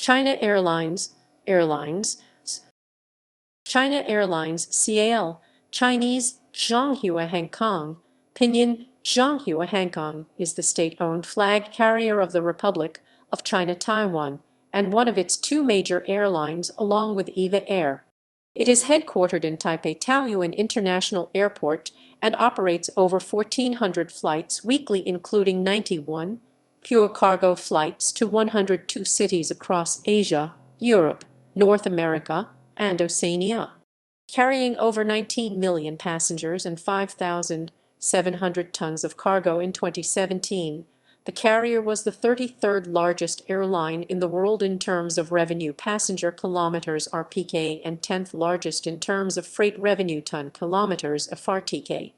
China Airlines, Airlines, China Airlines CAL, Chinese Zhōnghuá Hángkōng, pinyin Zhōnghuá Hángkōng is the state-owned flag carrier of the Republic of China Taiwan and one of its two major airlines along with EVA Air. It is headquartered in Taipei Taoyuan International Airport and operates over 1,400 flights weekly, including 91 pure cargo flights to 102 cities across Asia, Europe, North America, and Oceania. Carrying over 19 million passengers and 5,700 tons of cargo in 2017, the carrier was the 33rd largest airline in the world in terms of revenue passenger kilometers (RPK) and 10th largest in terms of freight revenue ton kilometers (FRTK).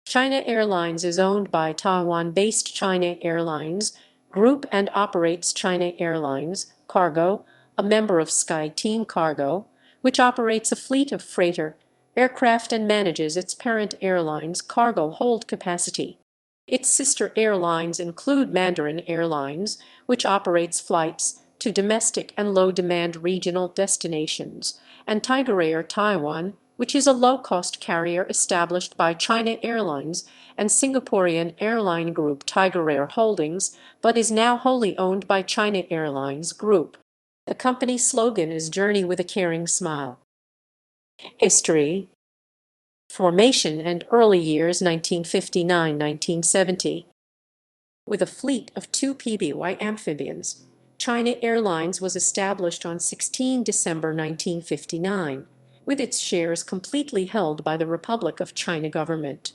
China Airlines is owned by Taiwan-based China Airlines Group and operates China Airlines Cargo, a member of SkyTeam Cargo, which operates a fleet of freighter aircraft and manages its parent airline's cargo hold capacity. Its sister airlines include Mandarin Airlines, which operates flights to domestic and low-demand regional destinations, and Tigerair Taiwan, which is a low-cost carrier established by China Airlines and Singaporean airline group Tigerair Holdings, but is now wholly owned by China Airlines Group. The company's slogan is "Journey with a Caring Smile." History. Formation and early years 1959–1970. With a fleet of 2 PBY amphibians, China Airlines was established on 16 December 1959, with its shares completely held by the Republic of China government.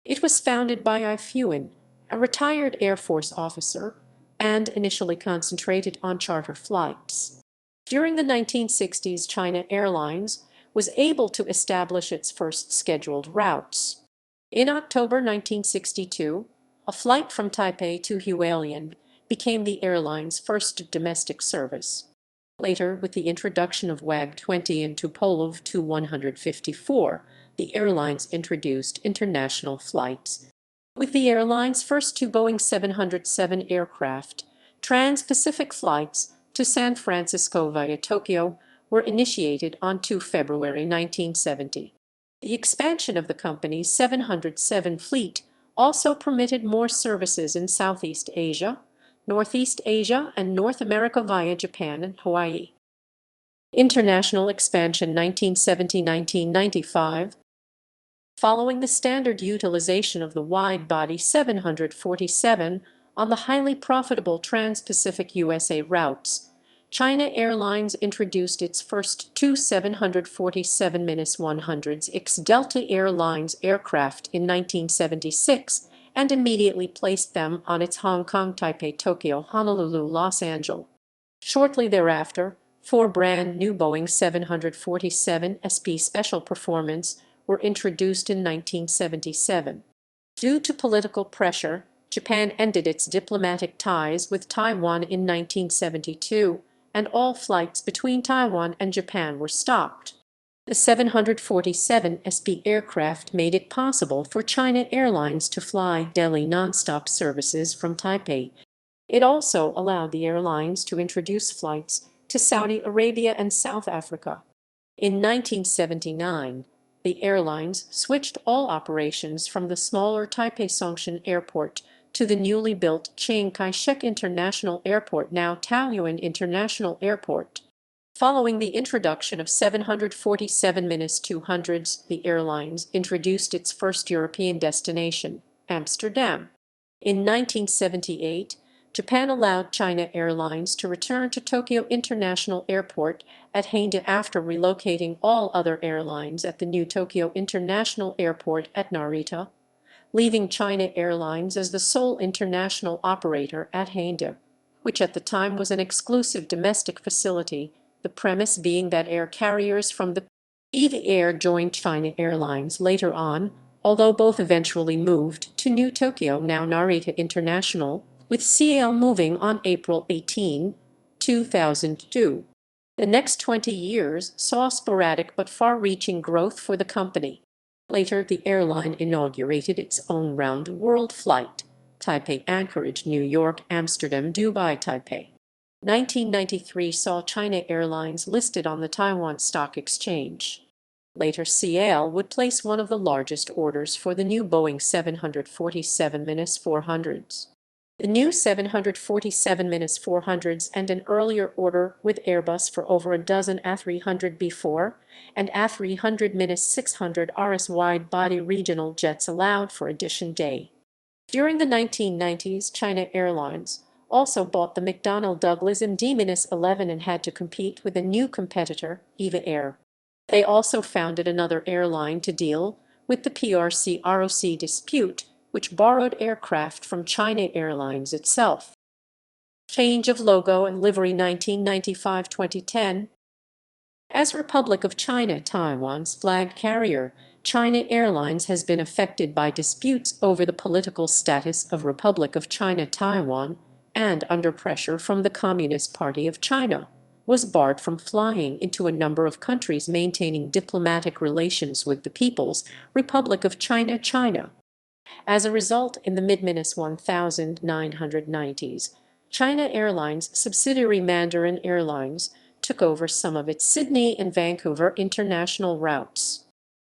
It was founded by Ai Fuan, a retired Air Force officer, and initially concentrated on charter flights. During the 1960s, China Airlines was able to establish its first scheduled routes. In October 1962, a flight from Taipei to Hualien became the airline's first domestic service. Later, with the introduction of WAG-20 and Tupolev Tu-154, the airlines introduced international flights. With the airline's first 2 Boeing 707 aircraft, trans-Pacific flights to San Francisco via Tokyo were initiated on 2 February 1970. The expansion of the company's 707 fleet also permitted more services in Southeast Asia, Northeast Asia, and North America via Japan and Hawaii. International expansion 1970–1995. Following the standard utilization of the wide-body 747 on the highly profitable Trans-Pacific USA routes, China Airlines introduced its first 2 747-100X Delta Air Lines aircraft in 1976 and immediately placed them on its Hong Kong, Taipei, Tokyo, Honolulu, Los Angeles. Shortly thereafter, 4 brand new Boeing 747 SP Special Performance were introduced in 1977. Due to political pressure, Japan ended its diplomatic ties with Taiwan in 1972, and all flights between Taiwan and Japan were stopped. The 747 SP aircraft made it possible for China Airlines to fly daily nonstop services from Taipei. It also allowed the airlines to introduce flights to Saudi Arabia and South Africa. In 1979, the airlines switched all operations from the smaller Taipei Songshan Airport to the newly built Chiang Kai-shek International Airport, now Taoyuan International Airport. Following the introduction of 747-200s, the airlines introduced its first European destination, Amsterdam. In 1978, Japan allowed China Airlines to return to Tokyo International Airport at Haeundae after relocating all other airlines at the new Tokyo International Airport at Narita, leaving China Airlines as the sole international operator at Haeundae, which at the time was an exclusive domestic facility, the premise being that air carriers from the EVA Air joined China Airlines later on, although both eventually moved to New Tokyo, now Narita International, with CL moving on April 18, 2002. The next 20 years saw sporadic but far-reaching growth for the company. Later, the airline inaugurated its own round-the-world flight, Taipei Anchorage, New York, Amsterdam, Dubai, Taipei. 1993 saw China Airlines listed on the Taiwan Stock Exchange. Later, CAL would place one of the largest orders for the new Boeing 747-400s. The new 747-400s and an earlier order with Airbus for over a dozen A300-4 and A300-600 RS wide-body regional jets allowed for addition day. During the 1990s, China Airlines also bought the McDonnell Douglas MD-11 and had to compete with a new competitor, EVA Air. They also founded another airline to deal with the PRC-ROC dispute, which borrowed aircraft from China Airlines itself. Change of logo and livery 1995-2010. As Republic of China Taiwan's flag carrier, China Airlines has been affected by disputes over the political status of Republic of China Taiwan and under pressure from the Communist Party of China, was barred from flying into a number of countries maintaining diplomatic relations with the People's Republic of China China. As a result, in the mid-1990s, China Airlines subsidiary Mandarin Airlines took over some of its Sydney and Vancouver international routes.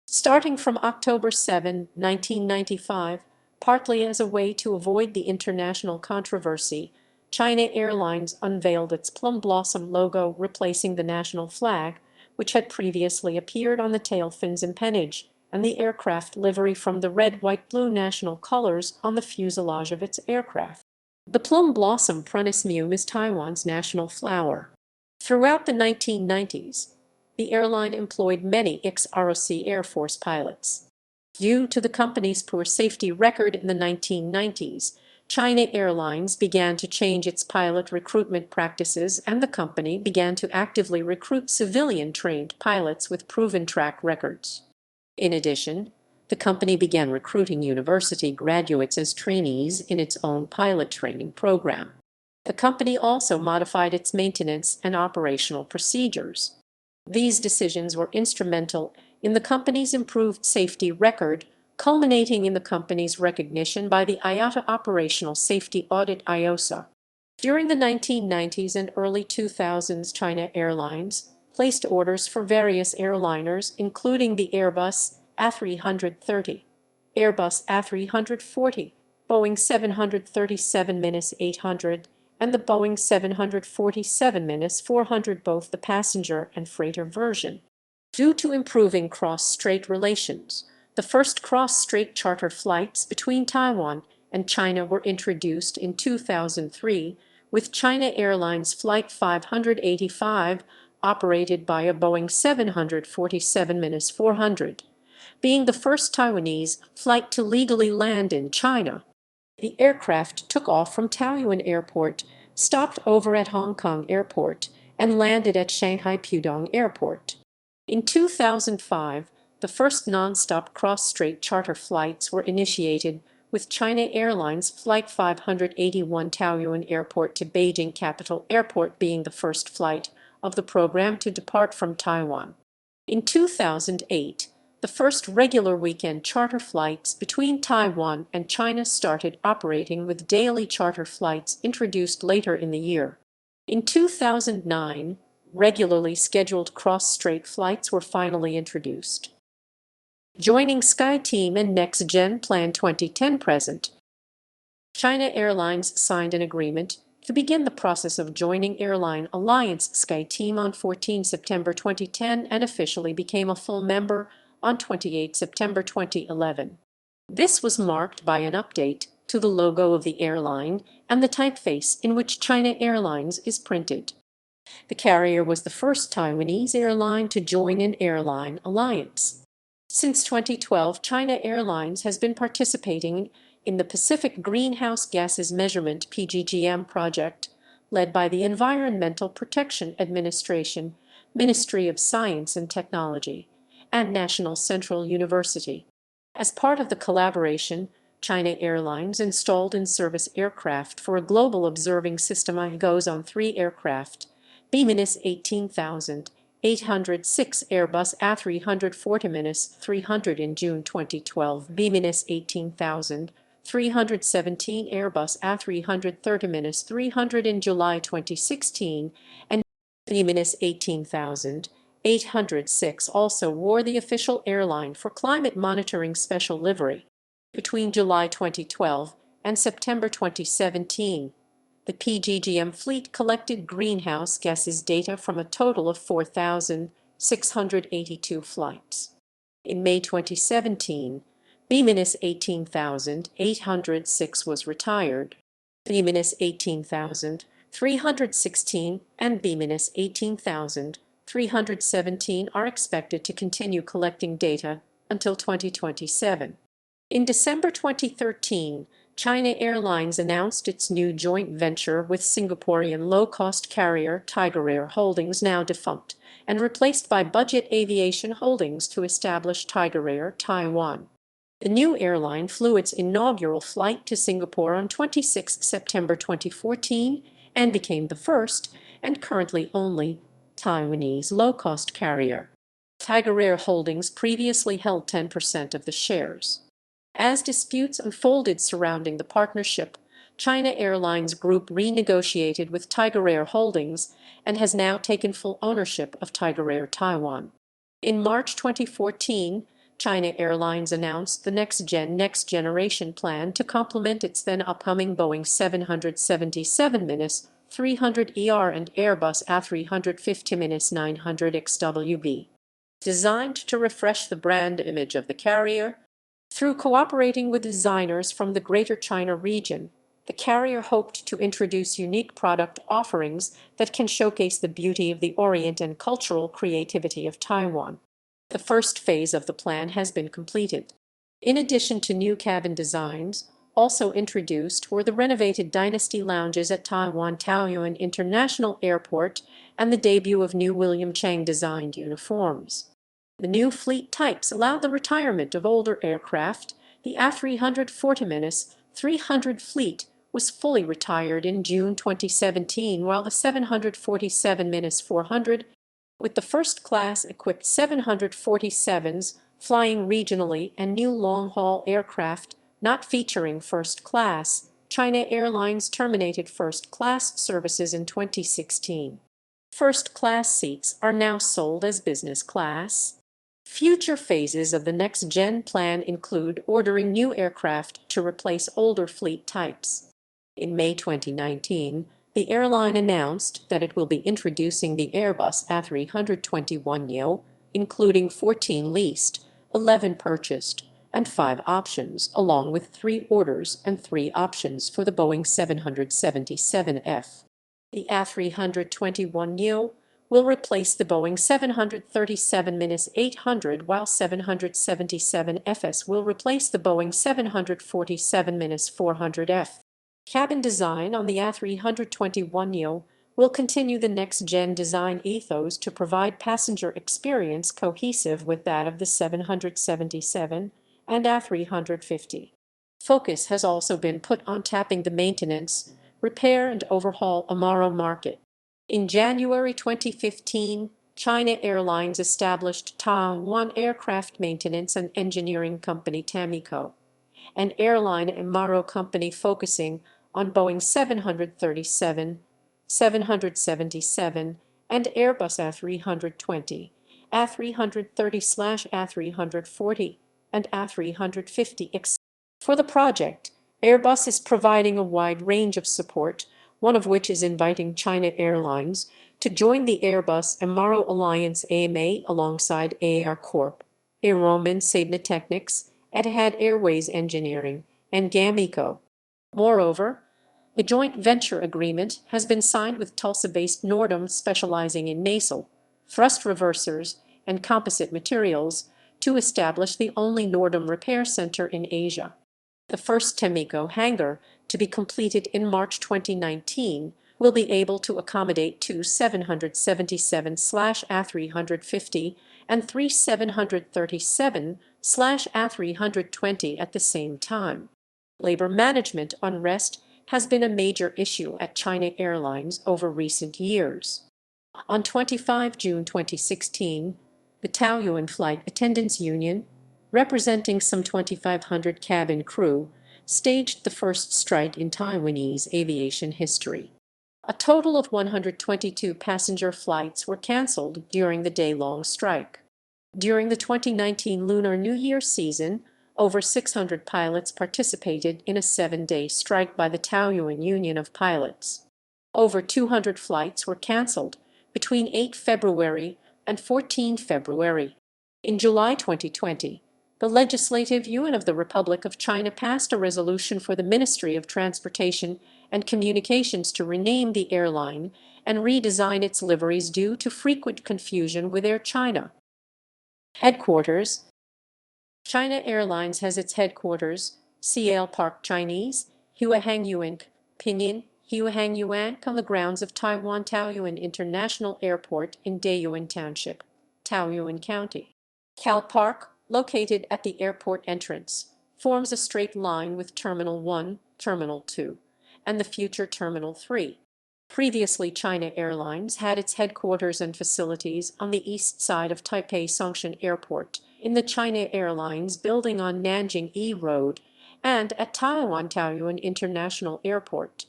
Starting from October 7, 1995, partly as a way to avoid the international controversy, China Airlines unveiled its plum blossom logo, replacing the national flag, which had previously appeared on the tail fins empennage, and the aircraft livery from the red, white, blue national colors on the fuselage of its aircraft. The plum blossom pranismium is Taiwan's national flower. Throughout the 1990s, the airline employed many ex-ROC Air Force pilots. Due to the company's poor safety record in the 1990s, China Airlines began to change its pilot recruitment practices, and the company began to actively recruit civilian-trained pilots with proven track records. In addition, the company began recruiting university graduates as trainees in its own pilot training program. The company also modified its maintenance and operational procedures. These decisions were instrumental in the company's improved safety record, culminating in the company's recognition by the IATA Operational Safety Audit (IOSA). During the 1990s and early 2000s, China Airlines placed orders for various airliners, including the Airbus A330, Airbus A340, Boeing 737-800, and the Boeing 747-400, both the passenger and freighter version. Due to improving cross-strait relations, the first cross-strait charter flights between Taiwan and China were introduced in 2003, with China Airlines Flight 585, operated by a Boeing 747-400, being the first Taiwanese flight to legally land in China. The aircraft took off from Taoyuan Airport, stopped over at Hong Kong Airport, and landed at Shanghai Pudong Airport. In 2005, the first non-stop cross-strait charter flights were initiated, with China Airlines Flight 581 Taoyuan Airport to Beijing Capital Airport being the first flight of the program to depart from Taiwan. In 2008, the first regular weekend charter flights between Taiwan and China started operating, with daily charter flights introduced later in the year. In 2009, regularly scheduled cross-strait flights were finally introduced. Joining SkyTeam and NextGen Plan 2010 present. China Airlines signed an agreement to begin the process of joining airline alliance SkyTeam on 14 September 2010 and officially became a full member on 28 September 2011. This was marked by an update to the logo of the airline and the typeface in which China Airlines is printed. The carrier was the first Taiwanese airline to join an airline alliance. Since 2012, China Airlines has been participating in the Pacific Greenhouse Gases Measurement (PGGM) project, led by the Environmental Protection Administration, Ministry of Science and Technology, and National Central University. As part of the collaboration, China Airlines installed in-service aircraft for a global observing system goes on 3 aircraft, B-18,806 Airbus A340-300 in June 2012, B-18,300 317 Airbus A330-300 in July 2016, and -18,806 also wore the official airline for climate monitoring special livery. Between July 2012 and September 2017, the PGGM fleet collected greenhouse gases data from a total of 4,682 flights. In May 2017, B-18,806 was retired. B-18,316 and B-18,317 are expected to continue collecting data until 2027. In December 2013, China Airlines announced its new joint venture with Singaporean low-cost carrier Tigerair Holdings, now defunct, and replaced by Budget Aviation Holdings to establish Tigerair Taiwan. The new airline flew its inaugural flight to Singapore on 26 September 2014 and became the first, and currently only, Taiwanese low-cost carrier. Tigerair Holdings previously held 10% of the shares. As disputes unfolded surrounding the partnership, China Airlines Group renegotiated with Tigerair Holdings and has now taken full ownership of Tigerair Taiwan. In March 2014, China Airlines announced the next generation plan to complement its then upcoming Boeing 777-300ER and Airbus A350-900XWB. Designed to refresh the brand image of the carrier, through cooperating with designers from the Greater China region, the carrier hoped to introduce unique product offerings that can showcase the beauty of the Orient and cultural creativity of Taiwan. The first phase of the plan has been completed. In addition to new cabin designs, also introduced were the renovated Dynasty lounges at Taipei Taoyuan International Airport and the debut of new William Chang-designed uniforms. The new fleet types allowed the retirement of older aircraft. The A340-300 fleet was fully retired in June 2017, while the 747-400, with the first-class equipped 747s flying regionally and new long-haul aircraft not featuring first class, China Airlines terminated first-class services in 2016. First-class seats are now sold as business class. Future phases of the next-gen plan include ordering new aircraft to replace older fleet types. In May 2019, the airline announced that it will be introducing the Airbus A321neo, including 14 leased, 11 purchased, and 5 options, along with 3 orders and 3 options for the Boeing 777F. The A321neo will replace the Boeing 737-800, while 777FS will replace the Boeing 747-400F. Cabin design on the A321neo will continue the next-gen design ethos to provide passenger experience cohesive with that of the 777 and A350. Focus has also been put on tapping the maintenance, repair and overhaul MRO market. In January 2015, China Airlines established Taiwan Aircraft Maintenance and Engineering Company (TAMICO), an airline MRO company focusing on Boeing 737, 777, and Airbus A320, A330/A340, and A350. For the project, Airbus is providing a wide range of support, one of which is inviting China Airlines to join the Airbus MRO Alliance AMA alongside AR Corp, Aeroman Technics, Etihad Airways Engineering, and GAMECO. Moreover, a joint venture agreement has been signed with Tulsa-based Nordam, specializing in nacelle, thrust reversers, and composite materials, to establish the only Nordam repair center in Asia. The first TAMICO hangar, to be completed in March 2019, will be able to accommodate 2 777/A350 and 3 737/A320 at the same time. Labor management unrest has been a major issue at China Airlines over recent years. On 25 June 2016, the Taoyuan Flight Attendants Union, representing some 2,500 cabin crew, staged the first strike in Taiwanese aviation history. A total of 122 passenger flights were cancelled during the day-long strike. During the 2019 Lunar New Year season, over 600 pilots participated in a 7-day strike by the Taoyuan Union of Pilots. Over 200 flights were cancelled between 8 February and 14 February. In July 2020, the Legislative Yuan of the Republic of China passed a resolution for the Ministry of Transportation and Communications to rename the airline and redesign its liveries due to frequent confusion with Air China. Headquarters. China Airlines has its headquarters, CL Park Chinese, Huahangyuan, Pinyin, Huahangyuan, on the grounds of Taiwan Taoyuan International Airport in Taoyuan Township, Taoyuan County. Cal Park, located at the airport entrance, forms a straight line with Terminal 1, Terminal 2, and the future Terminal 3. Previously, China Airlines had its headquarters and facilities on the east side of Taipei Songshan Airport, in the China Airlines building on Nanjing E Road, and at Taiwan Taoyuan International Airport.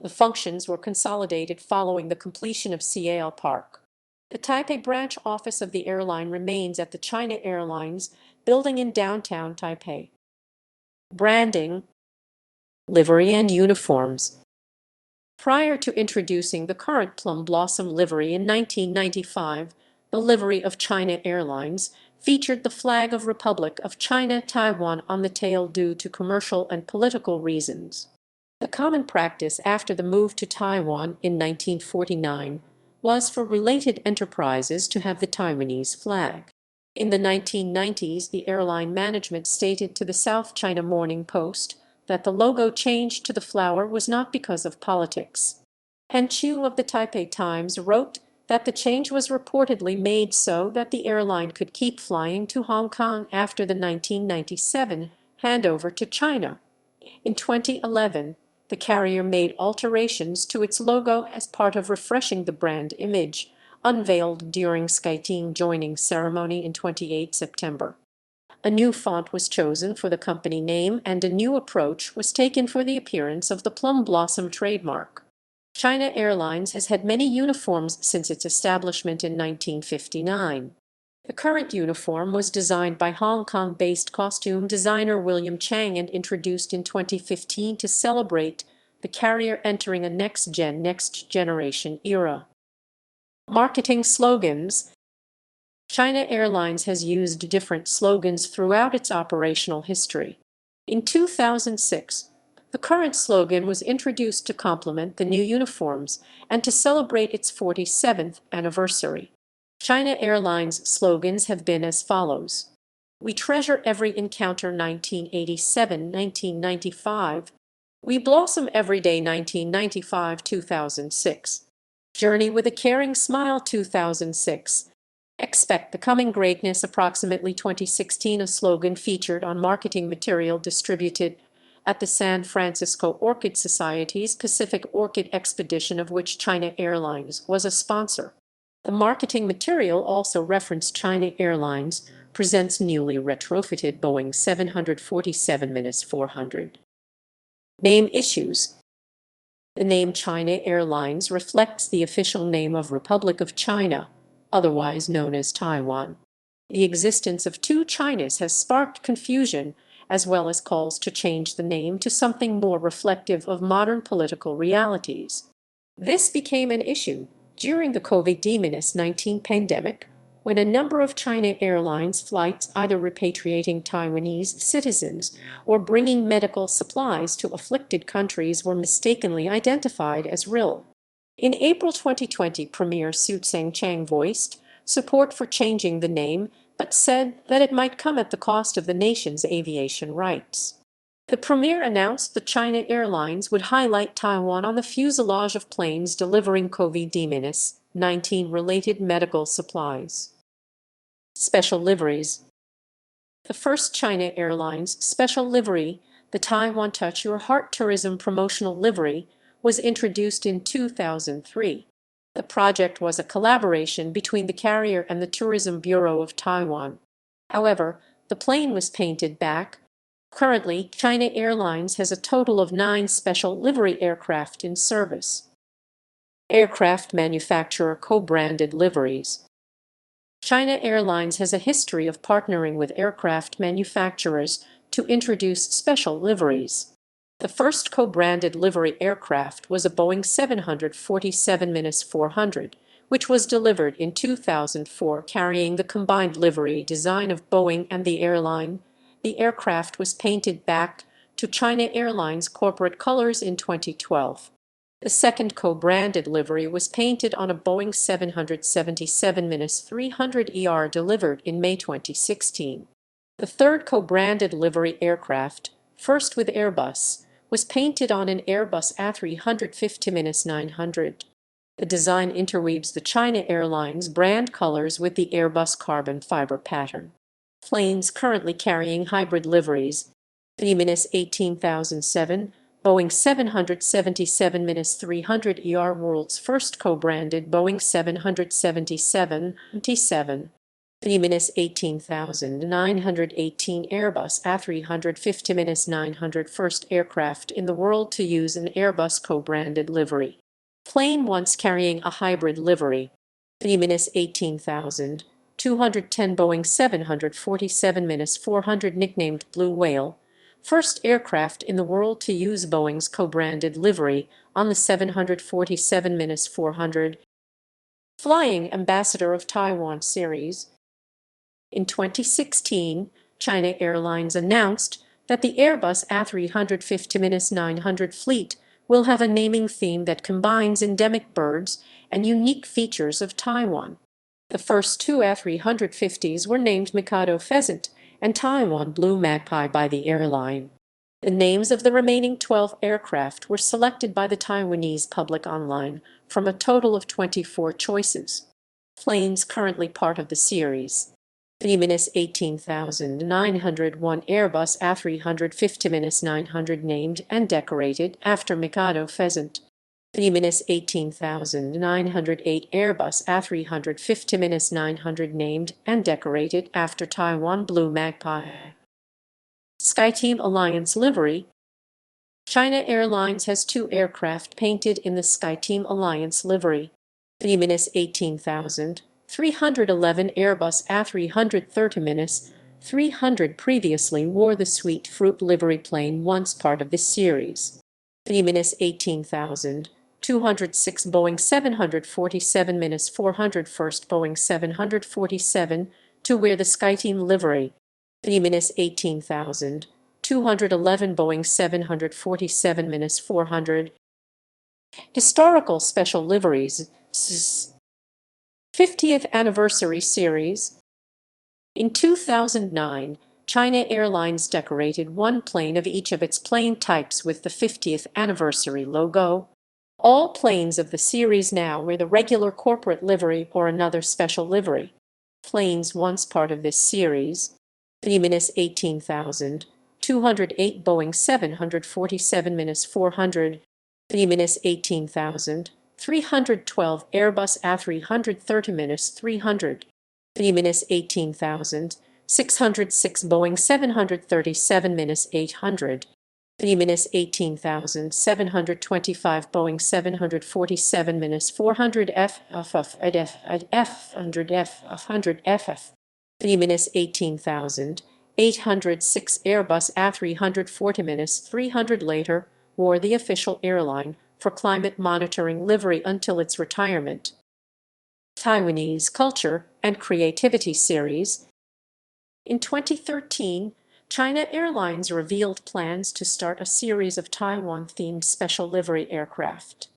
The functions were consolidated following the completion of CL Park. The Taipei branch office of the airline remains at the China Airlines building in downtown Taipei. Branding, livery and uniforms. Prior to introducing the current Plum Blossom livery in 1995, the livery of China Airlines featured the flag of Republic of China Taiwan on the tail due to commercial and political reasons. The common practice after the move to Taiwan in 1949 was for related enterprises to have the Taiwanese flag. In the 1990s, the airline management stated to the South China Morning Post that the logo change to the flower was not because of politics. Han Chu of the Taipei Times wrote that the change was reportedly made so that the airline could keep flying to Hong Kong after the 1997 handover to China. In 2011, the carrier made alterations to its logo as part of refreshing the brand image, unveiled during SkyTeam joining ceremony in 28 September. A new font was chosen for the company name and a new approach was taken for the appearance of the Plum Blossom trademark. China Airlines has had many uniforms since its establishment in 1959. The current uniform was designed by Hong Kong-based costume designer William Chang and introduced in 2015 to celebrate the carrier entering a next generation era. Marketing slogans. China Airlines has used different slogans throughout its operational history. In 2006, the current slogan was introduced to complement the new uniforms and to celebrate its 47th anniversary. China Airlines slogans have been as follows: We treasure every encounter 1987-1995. We blossom every day 1995-2006. Journey with a caring smile 2006. Expect the coming greatness approximately 2016, a slogan featured on marketing material distributed at the San Francisco Orchid Society's Pacific Orchid Expedition, of which China Airlines was a sponsor. The marketing material also referenced China Airlines presents newly retrofitted Boeing 747-400. Name issues. The name China Airlines reflects the official name of Republic of China, otherwise known as Taiwan. The existence of two Chinas has sparked confusion, as well as calls to change the name to something more reflective of modern political realities. This became an issue during the COVID-19 pandemic, when a number of China Airlines flights either repatriating Taiwanese citizens or bringing medical supplies to afflicted countries were mistakenly identified as real. In April 2020, Premier Su Tseng-Chang voiced support for changing the name, but said that it might come at the cost of the nation's aviation rights. The premier announced that China Airlines would highlight Taiwan on the fuselage of planes delivering COVID-19 related medical supplies. Special liveries. The first China Airlines special livery, the Taiwan Touch Your Heart Tourism Promotional Livery, was introduced in 2003. The project was a collaboration between the carrier and the Tourism Bureau of Taiwan. However, the plane was painted Currently, China Airlines has a total of 9 special livery aircraft in service. Aircraft manufacturer co-branded liveries. China Airlines has a history of partnering with aircraft manufacturers to introduce special liveries. The first co-branded livery aircraft was a Boeing 747-400, which was delivered in 2004 carrying the combined livery design of Boeing and the airline. The aircraft was painted back to China Airlines corporate colors in 2012. The second co-branded livery was painted on a Boeing 777-300ER delivered in May 2016. The third co-branded livery aircraft, first with Airbus, was painted on an Airbus A350-900. The design interweaves the China Airlines brand colors with the Airbus carbon fiber pattern. Planes currently carrying hybrid liveries: the 18007, Boeing 777-300ER, world's first co-branded Boeing 777-7, the 18918 Airbus A350-900, first aircraft in the world to use an Airbus co-branded livery. Plane once carrying a hybrid livery: the 18210 Boeing 747-400, nicknamed Blue Whale, first aircraft in the world to use Boeing's co-branded livery on the 747-400. Flying Ambassador of Taiwan series. In 2016, China Airlines announced that the Airbus A350-900 fleet will have a naming theme that combines endemic birds and unique features of Taiwan. The first 2 A350s were named Mikado Pheasant and Taiwan Blue Magpie by the airline. The names of the remaining 12 aircraft were selected by the Taiwanese public online from a total of 24 choices. Planes currently part of the series: the 18901 Airbus A350-900, named and decorated after Mikado Pheasant; the 18908 Airbus A350-900, named and decorated after Taiwan Blue Magpie. SkyTeam Alliance livery. China Airlines has 2 aircraft painted in the SkyTeam Alliance livery: the 18311 Airbus A330-300 previously wore the Sweet Fruit livery plane, once part of this series; the 18206 Boeing 747-400, first Boeing 747 to wear the SkyTeam livery; the 18211 Boeing 747-400. Historical special liveries. 50th Anniversary Series. In 2009, China Airlines decorated one plane of each of its plane types with the 50th anniversary logo. All planes of the series now wear the regular corporate livery or another special livery. Planes once part of this series: the 18208 Boeing 747-400, the 18312 Airbus A330-300, the 18606 Boeing 737-800, the 18725 Boeing 747-400F, F100F, the 18806 Airbus A340-300 later wore the official airline for climate monitoring livery until its retirement. Taiwanese Culture and Creativity Series. In 2013, China Airlines revealed plans to start a series of Taiwan-themed special livery aircraft.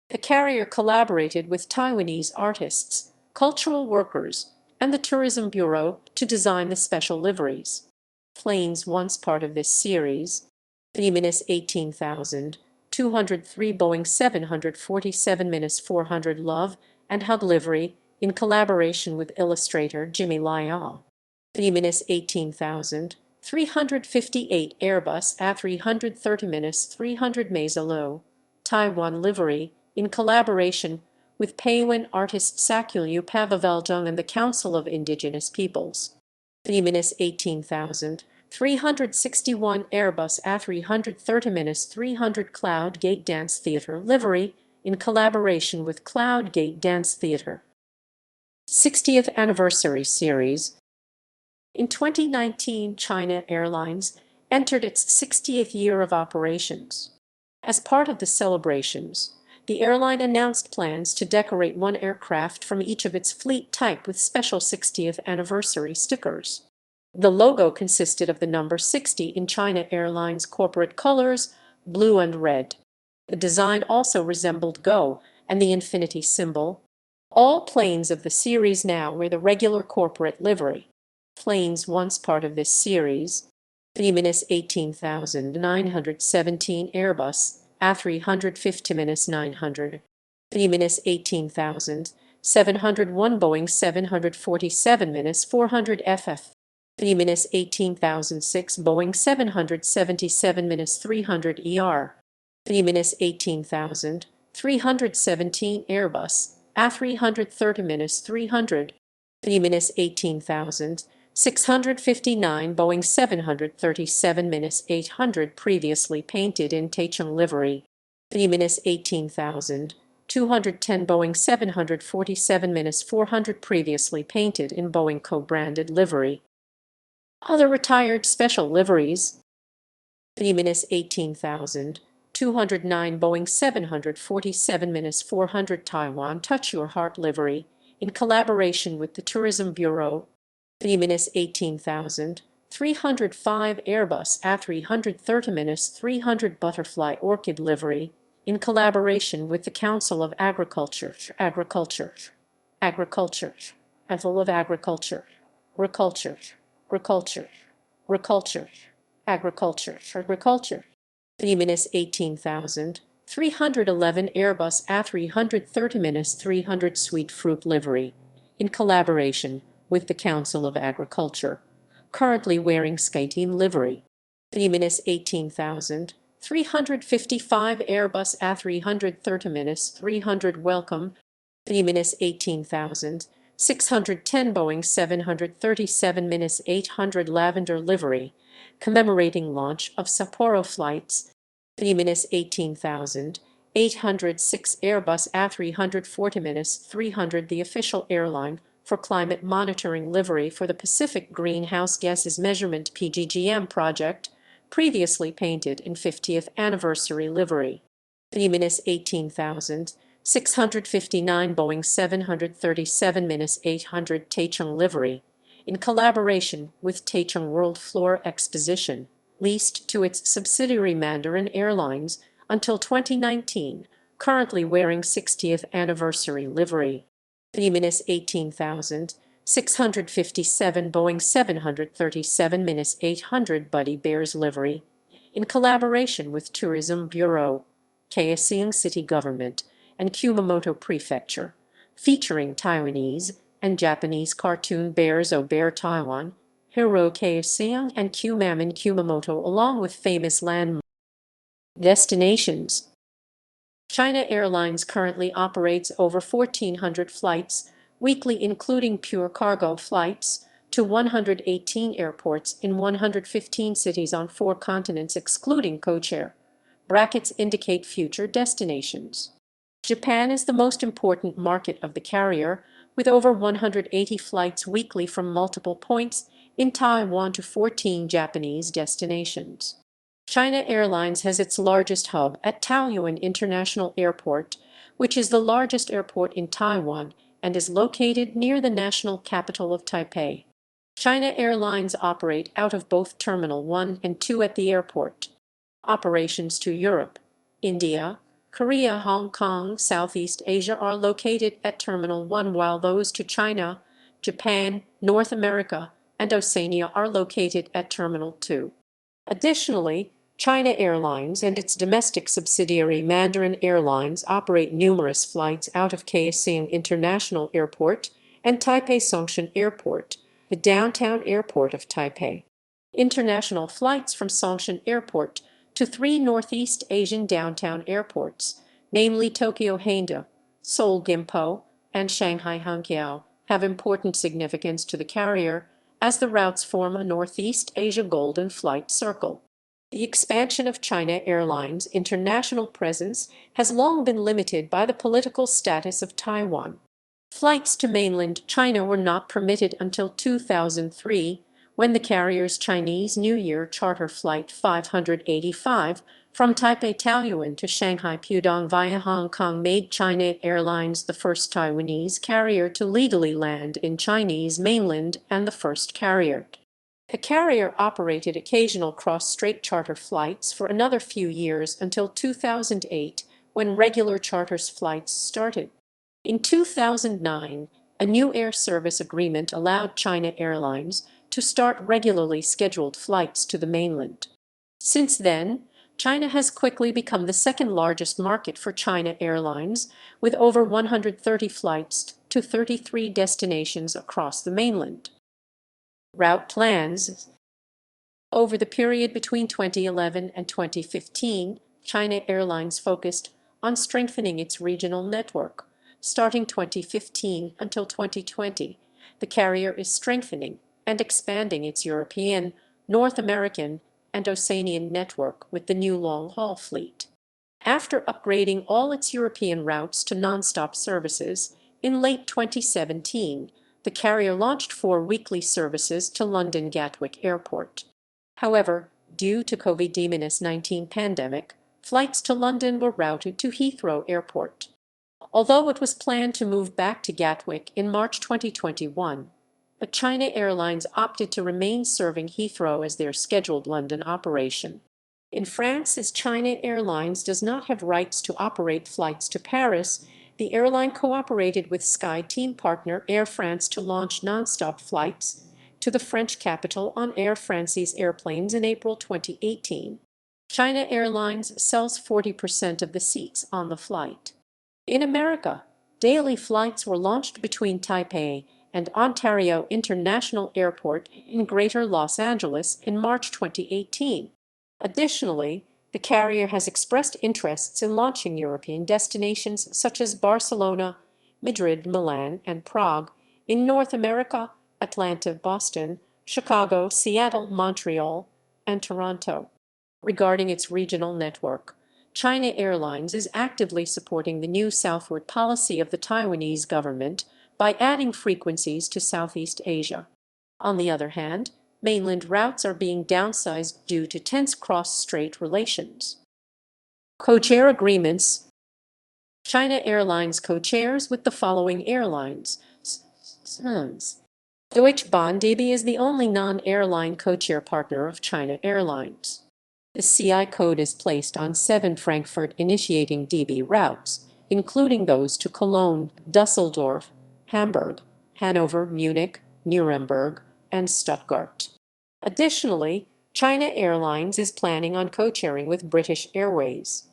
The carrier collaborated with Taiwanese artists, cultural workers, and the Tourism Bureau to design the special liveries. Planes once part of this series: the 18203 Boeing 747-400 Love and Hug livery in collaboration with illustrator Jimmy Liao; the 18358 Airbus A330-300 Maisalo, Taiwan livery in collaboration with Peiwen artist Sakulyu Pavaveldong and the Council of Indigenous Peoples; the 18358 361 Airbus A330-300 Cloud Gate Dance Theatre livery in collaboration with Cloud Gate Dance Theatre. 60th Anniversary Series. In 2019, China Airlines entered its 60th year of operations. As part of the celebrations, the airline announced plans to decorate one aircraft from each of its fleet type with special 60th anniversary stickers. The logo consisted of the number 60 in China Airlines corporate colors, blue and red. The design also resembled Go and the infinity symbol. All planes of the series now wear the regular corporate livery. Planes once part of this series: -18,917 Airbus A350-900, -18,701 Boeing 747-400 FF, -18,006 Boeing 777-300 ER, -18,317 Airbus A330-300, -18,659 Boeing 737-800 previously painted in Taichung livery, -18,210 Boeing 747-400 previously painted in Boeing co-branded livery. Other retired special liveries: -18,209 Boeing 747-400 Taiwan Touch Your Heart livery in collaboration with the Tourism Bureau, -18,305 Airbus A330-300 Butterfly Orchid livery in collaboration with the Council of Agriculture, Agriculture, Council of Agriculture, Agriculture, -18,311 Airbus A330-300 Sweet Fruit livery in collaboration with the Council of Agriculture, currently wearing SkyTeam livery, -18,355 Airbus A330-300 Welcome, -18,610 Boeing 737-800 Lavender livery, commemorating launch of Sapporo flights, -18,806 Airbus A340-300 the official airline for climate monitoring livery for the Pacific Greenhouse Gases Measurement (PGGM) project, previously painted in 50th anniversary livery, -18,659 Boeing 737-800 Taichung livery, in collaboration with Taichung World Floor Exposition, leased to its subsidiary Mandarin Airlines until 2019, currently wearing 60th anniversary livery, -18,657 Boeing 737-800 Buddy Bears livery, in collaboration with Tourism Bureau, Kaohsiung City Government, and Kumamoto Prefecture, featuring Taiwanese and Japanese cartoon bears O Bear Taiwan, Hero Kaohsiung, and Kumaman Kumamoto, along with famous landmarks. Destinations. China Airlines currently operates over 1,400 flights weekly, including pure cargo flights, to 118 airports in 115 cities on 4 continents excluding codeshare. Brackets indicate future destinations. Japan is the most important market of the carrier, with over 180 flights weekly from multiple points in Taiwan to 14 Japanese destinations. China Airlines has its largest hub at Taoyuan International Airport, which is the largest airport in Taiwan and is located near the national capital of Taipei. China Airlines operate out of both Terminal 1 and 2 at the airport. Operations to Europe, India, Korea, Hong Kong, Southeast Asia are located at Terminal 1, while those to China, Japan, North America, and Oceania are located at Terminal 2. Additionally, China Airlines and its domestic subsidiary Mandarin Airlines operate numerous flights out of Kaohsiung International Airport and Taipei Songshan Airport, the downtown airport of Taipei. International flights from Songshan Airport to 3 Northeast Asian downtown airports, namely Tokyo Haneda, Seoul Gimpo, and Shanghai Hangzhou, have important significance to the carrier, as the routes form a Northeast Asia Golden Flight Circle. The expansion of China Airlines' international presence has long been limited by the political status of Taiwan. Flights to mainland China were not permitted until 2003, when the carrier's Chinese New Year charter flight 585 from Taipei Taoyuan to Shanghai Pudong via Hong Kong made China Airlines the first Taiwanese carrier to legally land in Chinese mainland and the first carrier. The carrier operated occasional cross-strait charter flights for another few years until 2008, when regular charter flights started. In 2009, a new air service agreement allowed China Airlines to start regularly scheduled flights to the mainland. Since then, China has quickly become the second largest market for China Airlines, with over 130 flights to 33 destinations across the mainland. Route plans. Over the period between 2011 and 2015, China Airlines focused on strengthening its regional network. Starting 2015 until 2020, the carrier is strengthening and expanding its European, North American, and Oceanian network with the new long-haul fleet. After upgrading all its European routes to non-stop services, in late 2017, the carrier launched 4 weekly services to London Gatwick Airport. However, due to COVID-19 pandemic, flights to London were routed to Heathrow Airport. Although it was planned to move back to Gatwick in March 2021, but China Airlines opted to remain serving Heathrow as their scheduled London operation. In France, as China Airlines does not have rights to operate flights to Paris, the airline cooperated with SkyTeam partner Air France to launch non-stop flights to the French capital on Air France's airplanes in April 2018. China Airlines sells 40% of the seats on the flight. In America, daily flights were launched between Taipei and Ontario International Airport in Greater Los Angeles in March 2018. Additionally, the carrier has expressed interests in launching European destinations such as Barcelona, Madrid, Milan, and Prague, in North America, Atlanta, Boston, Chicago, Seattle, Montreal, and Toronto. Regarding its regional network, China Airlines is actively supporting the new southward policy of the Taiwanese government by adding frequencies to Southeast Asia. On the other hand, mainland routes are being downsized due to tense cross-strait relations. Codeshare agreements. China Airlines codeshares with the following airlines. Deutsche Bahn DB is the only non-airline codeshare partner of China Airlines. The CI code is placed on 7 Frankfurt-initiating DB routes, including those to Cologne, Dusseldorf, Hamburg, Hanover, Munich, Nuremberg, and Stuttgart. Additionally, China Airlines is planning on codesharing with British Airways.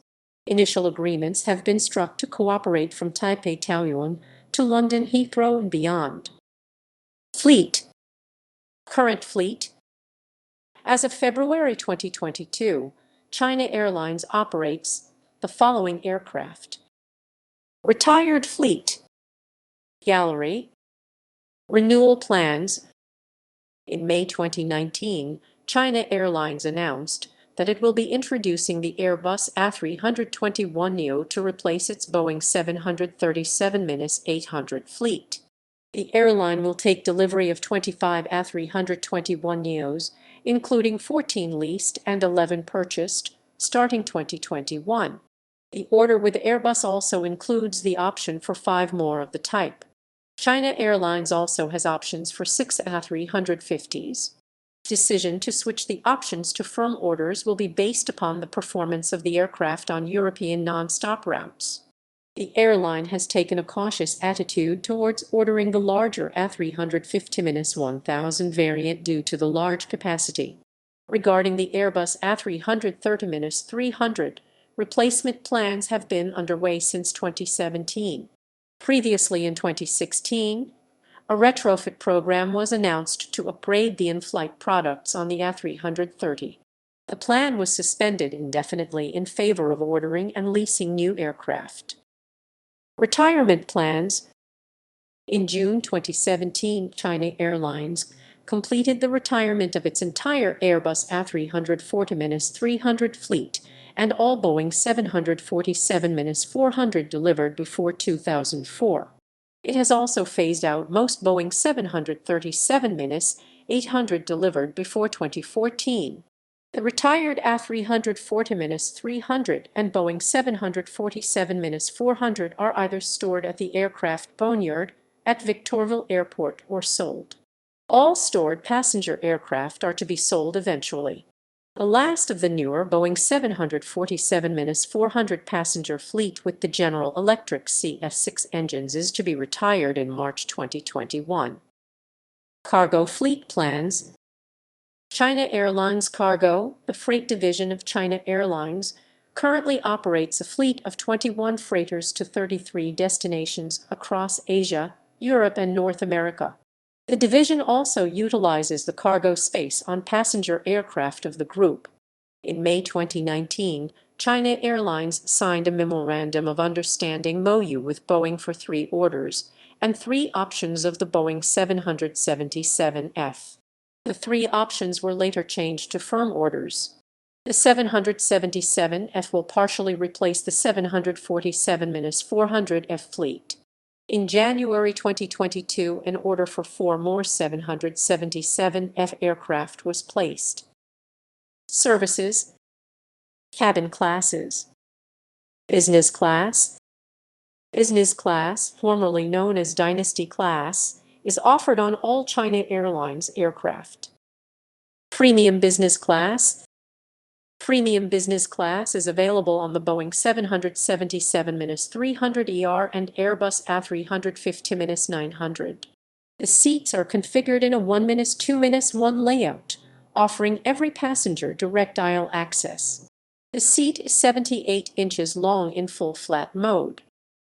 Initial agreements have been struck to cooperate from Taipei Taoyuan to London Heathrow and beyond. Fleet. Current fleet. As of February 2022, China Airlines operates the following aircraft. Retired fleet. Gallery. Renewal plans. In May 2019, China Airlines announced that it will be introducing the Airbus A321neo to replace its Boeing 737-800 fleet. The airline will take delivery of 25 A321neos, including 14 leased and 11 purchased, starting 2021. The order with Airbus also includes the option for 5 more of the type. China Airlines also has options for 6 A350s. Decision to switch the options to firm orders will be based upon the performance of the aircraft on European non-stop routes. The airline has taken a cautious attitude towards ordering the larger A350-1000 variant due to the large capacity. Regarding the Airbus A330-300, replacement plans have been underway since 2017. Previously in 2016, a retrofit program was announced to upgrade the in-flight products on the A330. The plan was suspended indefinitely in favor of ordering and leasing new aircraft. Retirement plans. In June 2017, China Airlines completed the retirement of its entire Airbus A340-300 fleet and all Boeing 747-400 delivered before 2004. It has also phased out most Boeing 737-800 delivered before 2014. The retired A340-300 and Boeing 747-400 are either stored at the aircraft boneyard at Victorville Airport or sold. All stored passenger aircraft are to be sold eventually. The last of the newer Boeing 747-400 passenger fleet with the General Electric CF6 engines is to be retired in March 2021. Cargo fleet plans. China Airlines Cargo, the freight division of China Airlines, currently operates a fleet of 21 freighters to 33 destinations across Asia, Europe, and North America. The division also utilizes the cargo space on passenger aircraft of the group. In May 2019, China Airlines signed a Memorandum of Understanding MOU with Boeing for 3 orders and 3 options of the Boeing 777F. The 3 options were later changed to firm orders. The 777F will partially replace the 747-400F fleet. In January 2022, an order for 4 more 777F aircraft was placed. Services. Cabin classes. Business class. Business class, formerly known as Dynasty Class, is offered on all China Airlines aircraft. Premium Business Class. Premium Business Class is available on the Boeing 777-300ER and Airbus A350-900. The seats are configured in a 1-2-1 layout, offering every passenger direct aisle access. The seat is 78 inches long in full flat mode.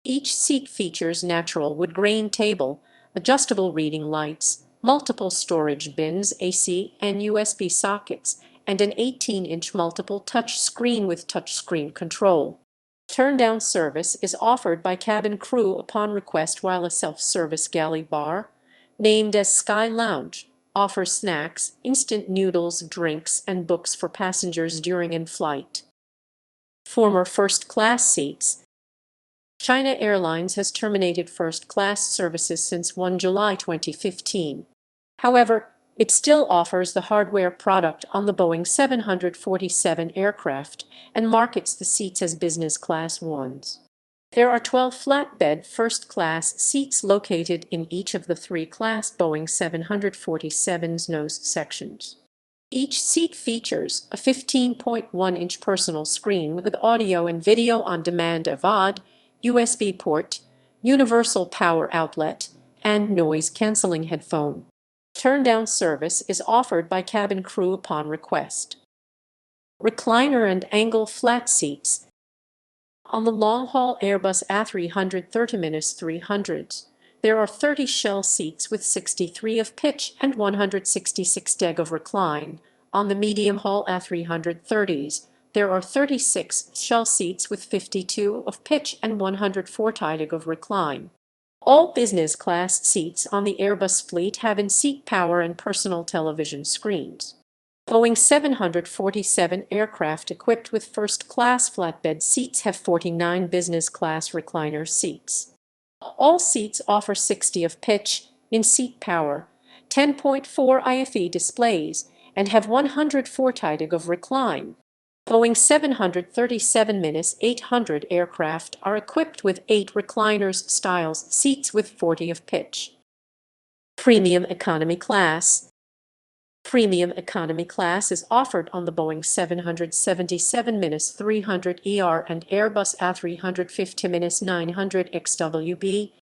Each seat features natural wood grain table, adjustable reading lights, multiple storage bins, AC and USB sockets, and an 18-inch multiple touch screen with touchscreen control. Turn-down service is offered by cabin crew upon request, while a self-service galley bar, named as Sky Lounge, offers snacks, instant noodles, drinks, and books for passengers during in-flight. Former first-class seats. China Airlines has terminated first-class services since 1 July 2015. However, it still offers the hardware product on the Boeing 747 aircraft and markets the seats as business class ones. There are 12 flatbed first-class seats located in each of the 3 class Boeing 747's nose sections. Each seat features a 15.1-inch personal screen with audio and video on demand AVOD, USB port, universal power outlet, and noise-canceling headphone. Turn-down service is offered by cabin crew upon request. Recliner and angle flat seats. On the long-haul Airbus A330-300s, there are 30 shell seats with 63 of pitch and 166 deg of recline. On the medium-haul A330s, there are 36 shell seats with 52 of pitch and 104 deg of recline. All business class seats on the Airbus fleet have in-seat power and personal television screens. Boeing 747 aircraft equipped with first-class flatbed seats have 49 business-class recliner seats. All seats offer 60 of pitch, in-seat power, 10.4 IFE displays, and have 104 deg of recline. Boeing 737-800 aircraft are equipped with 8 recliners styles seats with 40 of pitch. Premium Economy Class. Premium Economy Class is offered on the Boeing 777-300ER and Airbus A350-900 XWB.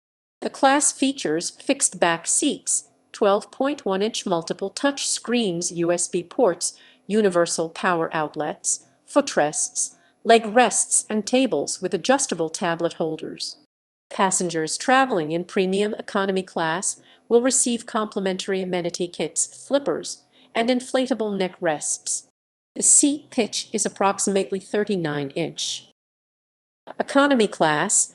The class features fixed back seats, 12.1-inch multiple touch screens, USB ports, universal power outlets, footrests, leg rests, and tables with adjustable tablet holders. Passengers traveling in Premium Economy Class will receive complimentary amenity kits, flippers, and inflatable neck rests. The seat pitch is approximately 39-inch. Economy Class.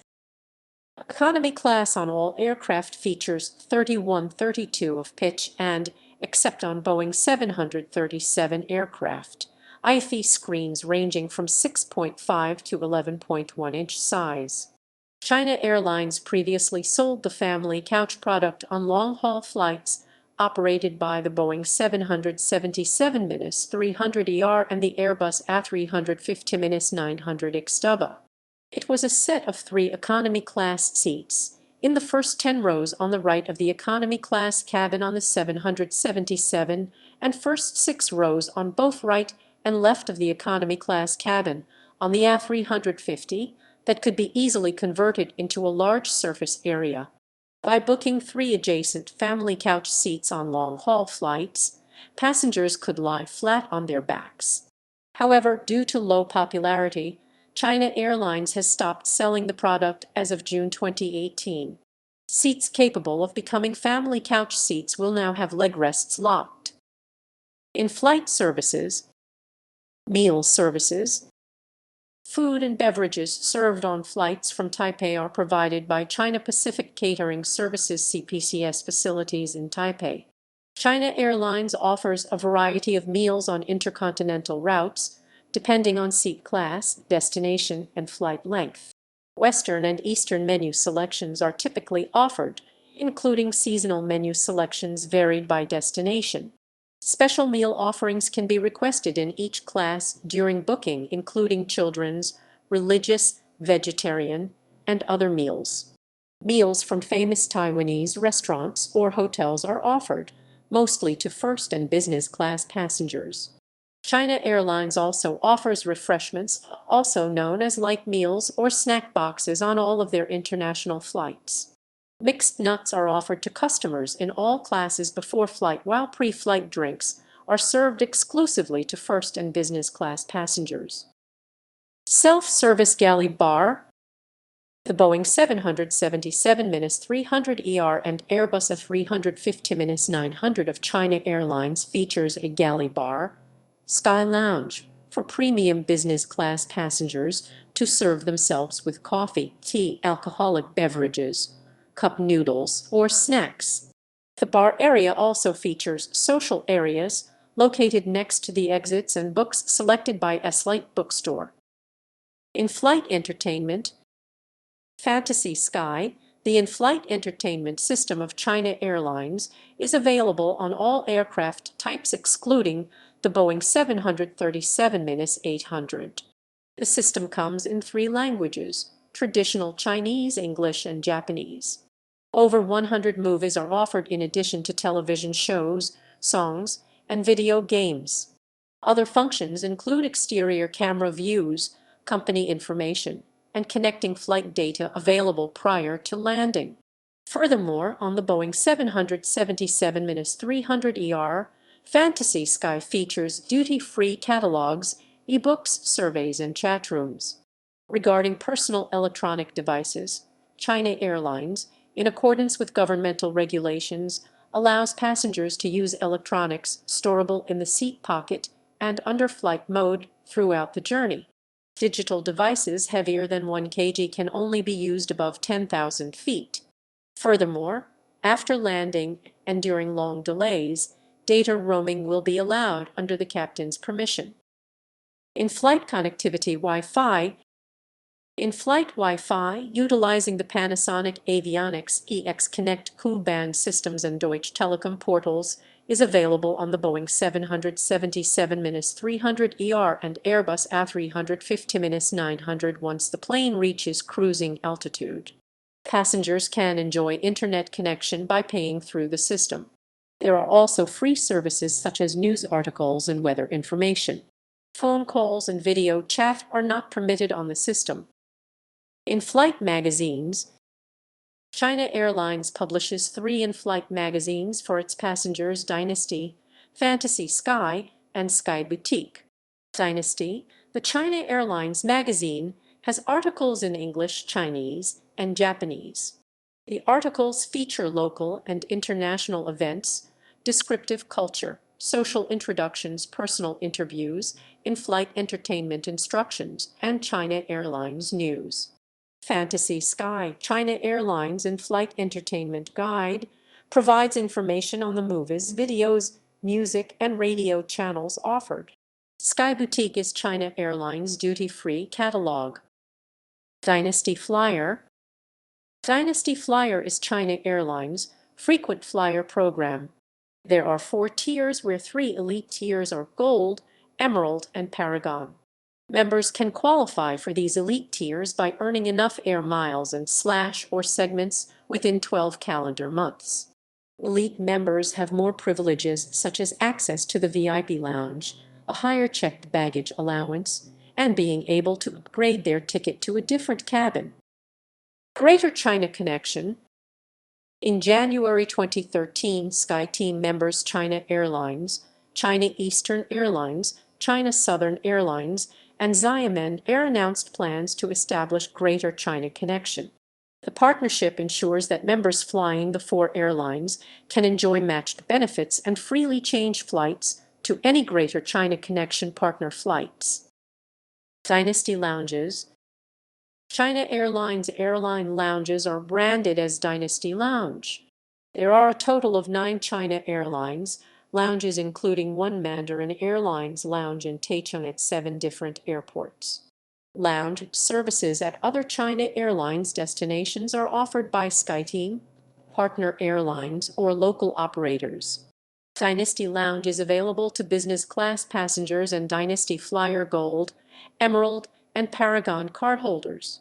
Economy Class on all aircraft features 31-32 of pitch and except on Boeing 737 aircraft. IFE screens ranging from 6.5 to 11.1 inch size. China Airlines previously sold the family couch product on long-haul flights operated by the Boeing 777-300ER and the Airbus A350-900 XW. It was a set of 3 economy-class seats, in the first 10 rows on the right of the economy-class cabin on the 777 and first 6 rows on both right and left of the economy-class cabin on the A350 that could be easily converted into a large surface area. By booking 3 adjacent family couch seats on long-haul flights, passengers could lie flat on their backs. However, due to low popularity, China Airlines has stopped selling the product as of June 2018. Seats capable of becoming family couch seats will now have leg rests locked. In-flight services, meal services. Food and beverages served on flights from Taipei are provided by China Pacific Catering Services CPCS facilities in Taipei. China Airlines offers a variety of meals on intercontinental routes, depending on seat class, destination, and flight length. Western and Eastern menu selections are typically offered, including seasonal menu selections varied by destination. Special meal offerings can be requested in each class during booking, including children's, religious, vegetarian, and other meals. Meals from famous Taiwanese restaurants or hotels are offered, mostly to first and business class passengers. China Airlines also offers refreshments, also known as light meals or snack boxes, on all of their international flights. Mixed nuts are offered to customers in all classes before flight, while pre-flight drinks are served exclusively to first and business class passengers. Self-service galley bar. The Boeing 777-300ER and Airbus A350-900 of China Airlines features a galley bar, Sky Lounge, for premium business class passengers to serve themselves with coffee, tea, alcoholic beverages, cup noodles, or snacks. The bar area also features social areas located next to the exits and books selected by S-Lite Bookstore. In-flight entertainment. Fantasy Sky, the in-flight entertainment system of China Airlines, is available on all aircraft types excluding the Boeing 737-800. The system comes in 3 languages: traditional Chinese, English, and Japanese. Over 100 movies are offered in addition to television shows, songs, and video games. Other functions include exterior camera views, company information, and connecting flight data available prior to landing. Furthermore, on the Boeing 777-300ER, Fantasy Sky features duty-free catalogs, e-books, surveys, and chat rooms. Regarding personal electronic devices, China Airlines, in accordance with governmental regulations, allows passengers to use electronics storable in the seat pocket and under flight mode throughout the journey. Digital devices heavier than 1 kg can only be used above 10,000 feet. Furthermore, after landing and during long delays, data roaming will be allowed under the captain's permission. In-flight connectivity Wi-Fi. In-flight Wi-Fi, utilizing the Panasonic Avionics EX Connect Ku-band systems and Deutsche Telekom portals, is available on the Boeing 777-300ER and Airbus A350-900 once the plane reaches cruising altitude. Passengers can enjoy internet connection by paying through the system. There are also free services such as news articles and weather information. Phone calls and video chat are not permitted on the system. In-flight magazines. China Airlines publishes 3 in-flight magazines for its passengers: Dynasty, Fantasy Sky, and Sky Boutique. Dynasty, the China Airlines magazine, has articles in English, Chinese, and Japanese. The articles feature local and international events, descriptive culture, social introductions, personal interviews, in-flight entertainment instructions, and China Airlines news. Fantasy Sky, China Airlines in-flight entertainment guide, provides information on the movies, videos, music, and radio channels offered. Sky Boutique is China Airlines duty-free catalog. Dynasty Flyer. Dynasty Flyer is China Airlines frequent flyer program. There are 4 tiers where 3 elite tiers are Gold, Emerald, and Paragon. Members can qualify for these elite tiers by earning enough air miles and slash or segments within 12 calendar months. Elite members have more privileges such as access to the VIP lounge, a higher checked baggage allowance, and being able to upgrade their ticket to a different cabin. Greater China Connection. In January 2013, SkyTeam members China Airlines, China Eastern Airlines, China Southern Airlines, and Xiamen Air announced plans to establish Greater China Connection. The partnership ensures that members flying the 4 airlines can enjoy matched benefits and freely change flights to any Greater China Connection partner flights. Dynasty Lounges. China Airlines airline lounges are branded as Dynasty Lounge. There are a total of 9 China Airlines lounges, including 1 Mandarin Airlines lounge in Taichung at 7 different airports. Lounge services at other China Airlines destinations are offered by SkyTeam, partner airlines, or local operators. Dynasty Lounge is available to business class passengers and Dynasty Flyer Gold, Emerald, and Paragon cardholders.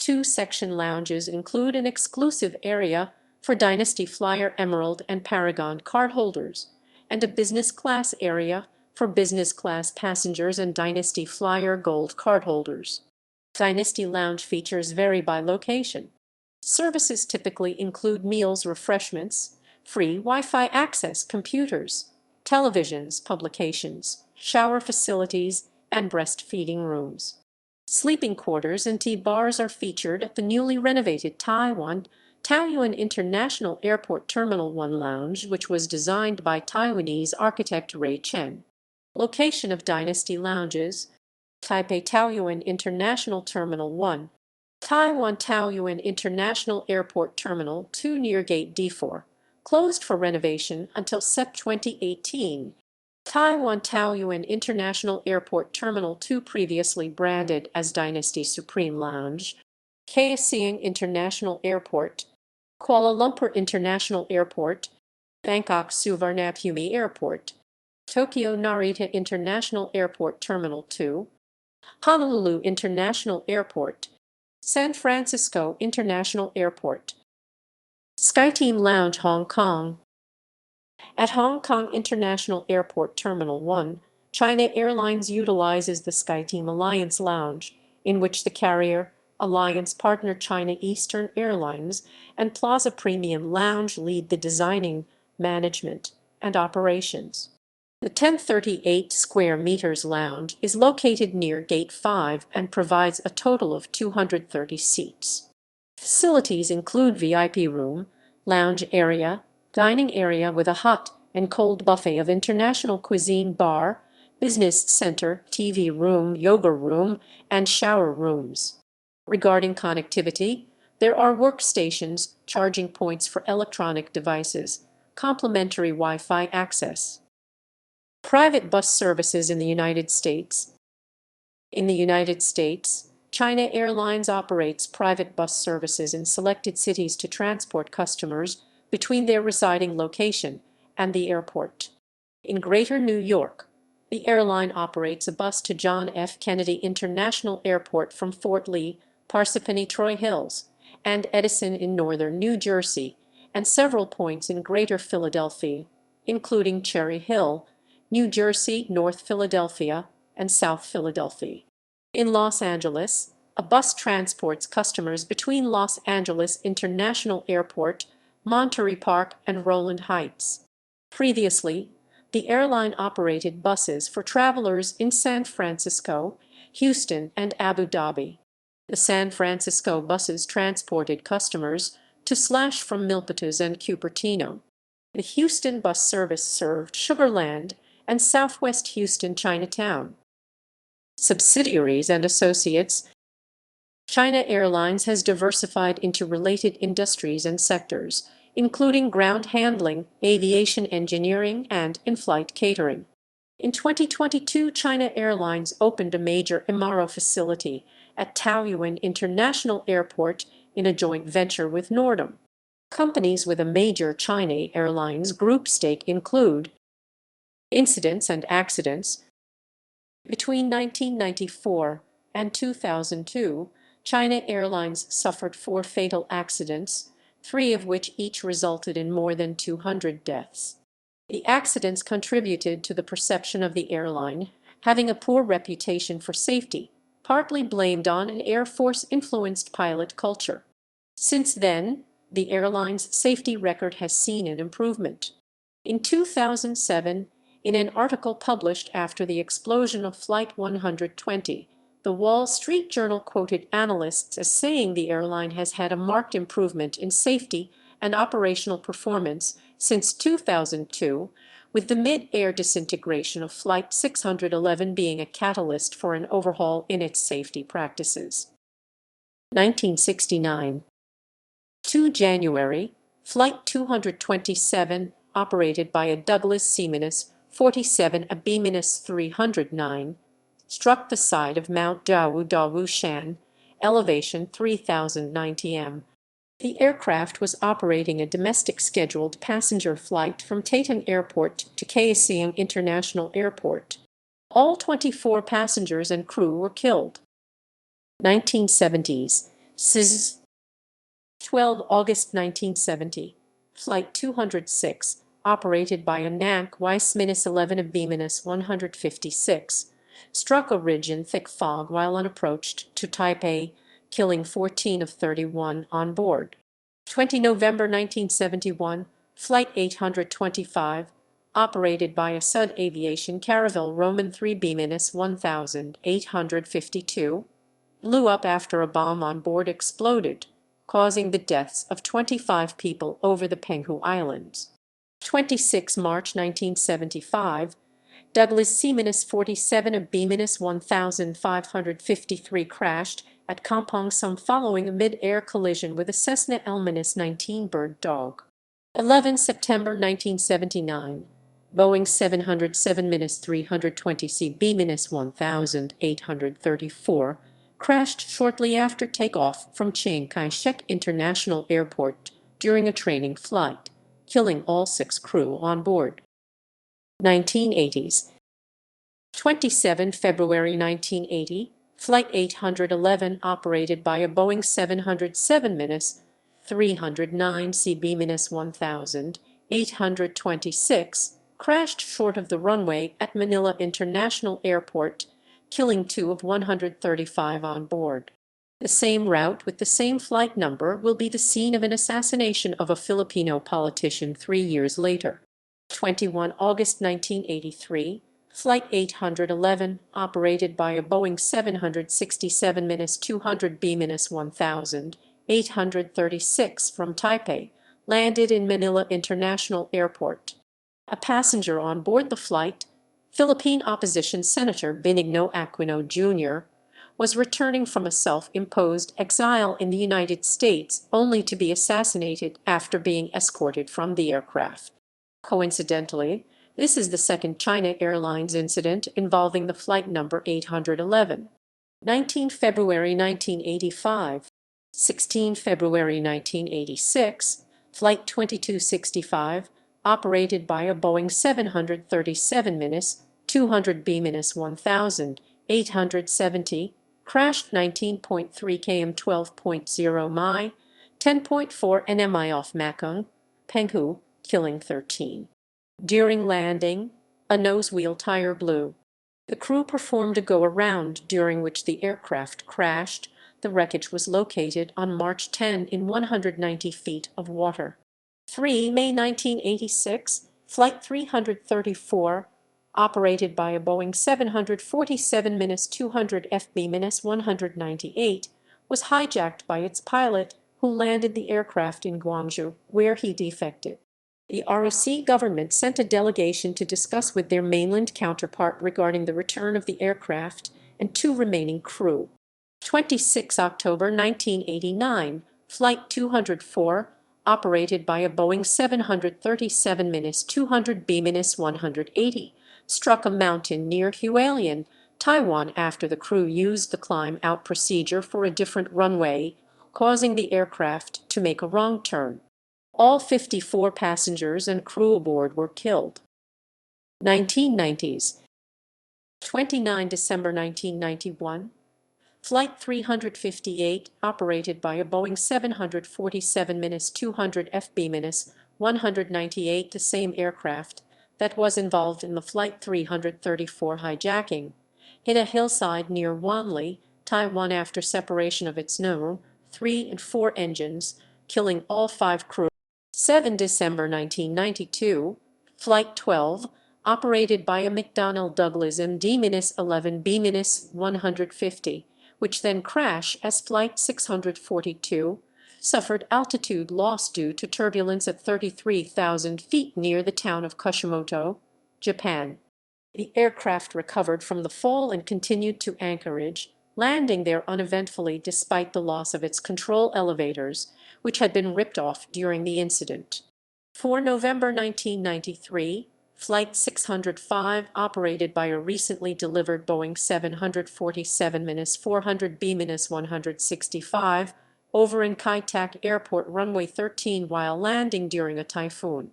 2-section lounges include an exclusive area for Dynasty Flyer Emerald and Paragon cardholders, and a business class area for business class passengers and Dynasty Flyer Gold cardholders. Dynasty Lounge features vary by location. Services typically include meals, refreshments, free Wi-Fi access, computers, televisions, publications, shower facilities, and breastfeeding rooms. Sleeping quarters and tea bars are featured at the newly renovated Taoyuan International Airport Terminal 1 Lounge, which was designed by Taiwanese architect Ray Chen. Location of Dynasty Lounges: Taipei Taoyuan International Terminal 1, Taiwan Taoyuan International Airport Terminal 2 near Gate D4, closed for renovation until September 2018. Taiwan Taoyuan International Airport Terminal 2, previously branded as Dynasty Supreme Lounge. Kaohsiung International Airport, Kuala Lumpur International Airport, Bangkok Suvarnabhumi Airport, Tokyo Narita International Airport Terminal 2, Honolulu International Airport, San Francisco International Airport. SkyTeam Lounge Hong Kong. At Hong Kong International Airport Terminal 1, China Airlines utilizes the SkyTeam Alliance Lounge, in which the carrier, alliance partner China Eastern Airlines, and Plaza Premium Lounge lead the designing, management, and operations. The 1038 square meters lounge is located near Gate 5 and provides a total of 230 seats. Facilities include VIP room, lounge area, dining area with a hot and cold buffet of international cuisine, bar, business center, TV room, yoga room, and shower rooms. Regarding connectivity, there are workstations, charging points for electronic devices, complimentary Wi-Fi access. Private bus services in the United States. In the United States, China Airlines operates private bus services in selected cities to transport customers between their residing location and the airport. In Greater New York, the airline operates a bus to John F. Kennedy International Airport from Fort Lee, Parsippany Troy Hills, and Edison in northern New Jersey, and several points in Greater Philadelphia, including Cherry Hill, New Jersey, North Philadelphia, and South Philadelphia. In Los Angeles, a bus transports customers between Los Angeles International Airport, Monterey Park, and Rowland Heights. Previously, the airline operated buses for travelers in San Francisco, Houston, and Abu Dhabi. The San Francisco buses transported customers to Slash from Milpitas and Cupertino. The Houston bus service served Sugar Land and Southwest Houston Chinatown. Subsidiaries and associates. China Airlines has diversified into related industries and sectors, including ground handling, aviation engineering, and in-flight catering. In 2022, China Airlines opened a major MRO facility at Taoyuan International Airport in a joint venture with Nordam. Companies with a major China Airlines Group stake include incidents and accidents. Between 1994 and 2002, China Airlines suffered 4 fatal accidents, 3 of which each resulted in more than 200 deaths. The accidents contributed to the perception of the airline having a poor reputation for safety, partly blamed on an Air Force-influenced pilot culture. Since then, the airline's safety record has seen an improvement. In 2007, in an article published after the explosion of Flight 120, the Wall Street Journal quoted analysts as saying the airline has had a marked improvement in safety and operational performance since 2002, with the mid-air disintegration of Flight 611 being a catalyst for an overhaul in its safety practices. 1969. 2 January, Flight 227, operated by a Douglas C-47 a B-309, struck the side of Mount Dawu Shan, elevation 3,090 m. The aircraft was operating a domestic scheduled passenger flight from Taipei Airport to Kaohsiung International Airport. All 24 passengers and crew were killed. 1970s. 12 August 1970. Flight 206, operated by a NAC Y-11 of B-156, struck a ridge in thick fog while unapproached to Taipei, killing 14 of 31 on board. 20 November 1971, Flight 825, operated by a Sud Aviation Caravelle Roman 3 B-1852, blew up after a bomb on board exploded, causing the deaths of 25 people over the Penghu Islands. 26 March 1975, Douglas C-47 of B-1553 crashed at Kampong Sum following a mid-air collision with a Cessna L-19 Bird Dog. 11 September 1979, Boeing 707-320C B-1834 crashed shortly after takeoff from Chiang Kai-shek International Airport during a training flight, killing all 6 crew on board. 1980s. 27 February 1980, Flight 811, operated by a Boeing 707-309C B-1826, crashed short of the runway at Manila International Airport, killing 2 of 135 on board. The same route with the same flight number will be the scene of an assassination of a Filipino politician 3 years later. 21 August 1983, Flight 811, operated by a Boeing 767-200 B-1836 from Taipei, landed in Manila International Airport. A passenger on board the flight, Philippine opposition Senator Benigno Aquino Jr., was returning from a self-imposed exile in the United States only to be assassinated after being escorted from the aircraft. Coincidentally, this is the second China Airlines incident involving the flight number 811. 19 February 1985. 16 February 1986, Flight 2265, operated by a Boeing 737-200 B-1870, crashed 19.3 km 12.0 mi, 10.4 nmi off Makung, Penghu, killing 13. During landing, a nose wheel tire blew. The crew performed a go-around during which the aircraft crashed. The wreckage was located on March 10 in 190 feet of water. 3 May 1986, Flight 334, operated by a Boeing 747-200 FB-198, was hijacked by its pilot, who landed the aircraft in Guangzhou, where he defected. The ROC government sent a delegation to discuss with their mainland counterpart regarding the return of the aircraft and 2 remaining crew. 26 October 1989, Flight 204, operated by a Boeing 737-200B-180, struck a mountain near Hualien, Taiwan after the crew used the climb-out procedure for a different runway, causing the aircraft to make a wrong turn. All 54 passengers and crew aboard were killed. 1990s. 29 December 1991. Flight 358, operated by a Boeing 747-200 FB-198, the same aircraft that was involved in the Flight 334 hijacking, hit a hillside near Wanli, Taiwan after separation of its No. 3 and 4 engines, killing all 5 crew. 7 December 1992, Flight 12, operated by a McDonnell Douglas MD-11B-150, which then crashed as Flight 642, suffered altitude loss due to turbulence at 33,000 feet near the town of Kushimoto, Japan. The aircraft recovered from the fall and continued to Anchorage, landing there uneventfully despite the loss of its control elevators, which had been ripped off during the incident. 4 November 1993, Flight 605, operated by a recently delivered Boeing 747-400B-165, over in Kai Tak Airport runway 13 while landing during a typhoon.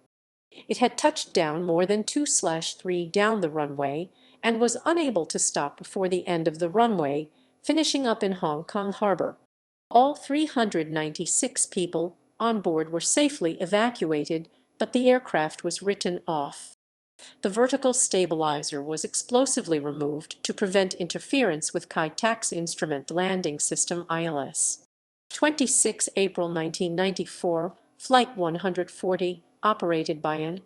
It had touched down more than 2/3 down the runway and was unable to stop before the end of the runway, finishing up in Hong Kong Harbor. All 396 people on board were safely evacuated, but the aircraft was written off. The vertical stabilizer was explosively removed to prevent interference with Kai Tak's instrument landing system ILS. 26 April 1994, Flight 140, operated by an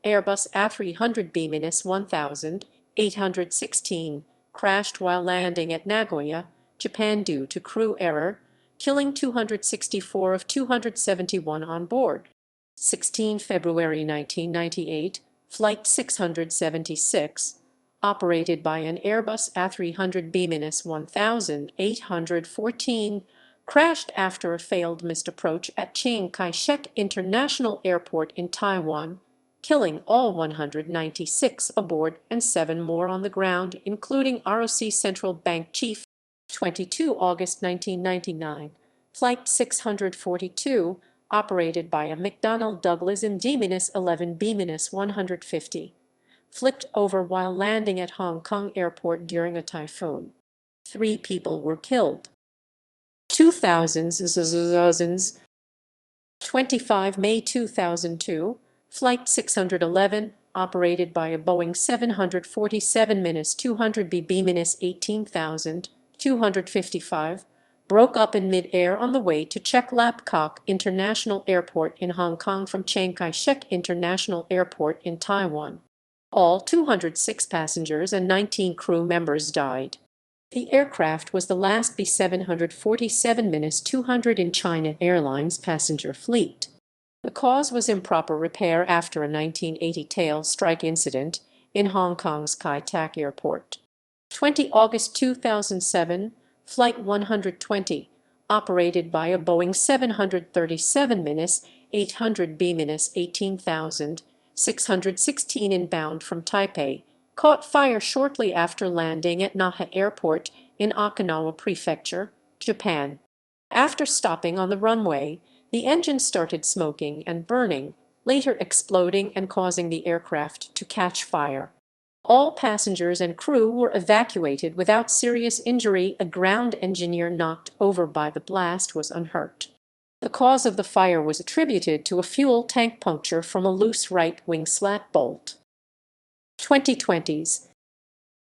Airbus A300B-1000, 816, crashed while landing at Nagoya, Japan due to crew error, killing 264 of 271 on board. 16 February 1998, Flight 676, operated by an Airbus A300B-1000, 814, crashed after a failed missed approach at Chiang Kai-shek International Airport in Taiwan, killing all 196 aboard and 7 more on the ground, including ROC Central Bank Chief. 22 August 1999, Flight 642, operated by a McDonnell Douglas MD-11B-150, flipped over while landing at Hong Kong Airport during a typhoon. 3 people were killed. 2000s. 25 May 2002, Flight 611, operated by a Boeing 747-200B-18255, broke up in mid-air on the way to Cheklapkok International Airport in Hong Kong from Chiang Kai-shek International Airport in Taiwan. All 206 passengers and 19 crew members died. The aircraft was the last B-747-200 in China Airlines passenger fleet. The cause was improper repair after a 1980 tail strike incident in Hong Kong's Kai Tak Airport. 20 August 2007, Flight 120, operated by a Boeing 737-800B-18616 inbound from Taipei, caught fire shortly after landing at Naha Airport in Okinawa Prefecture, Japan. After stopping on the runway, the engine started smoking and burning, later exploding and causing the aircraft to catch fire. All passengers and crew were evacuated without serious injury. A ground engineer knocked over by the blast was unhurt. The cause of the fire was attributed to a fuel tank puncture from a loose right wing slat bolt. 2020s.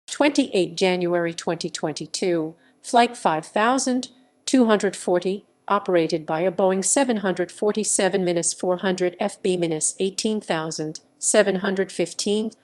28 January 2022, Flight 5240, operated by a Boeing 747-400 FB-18715,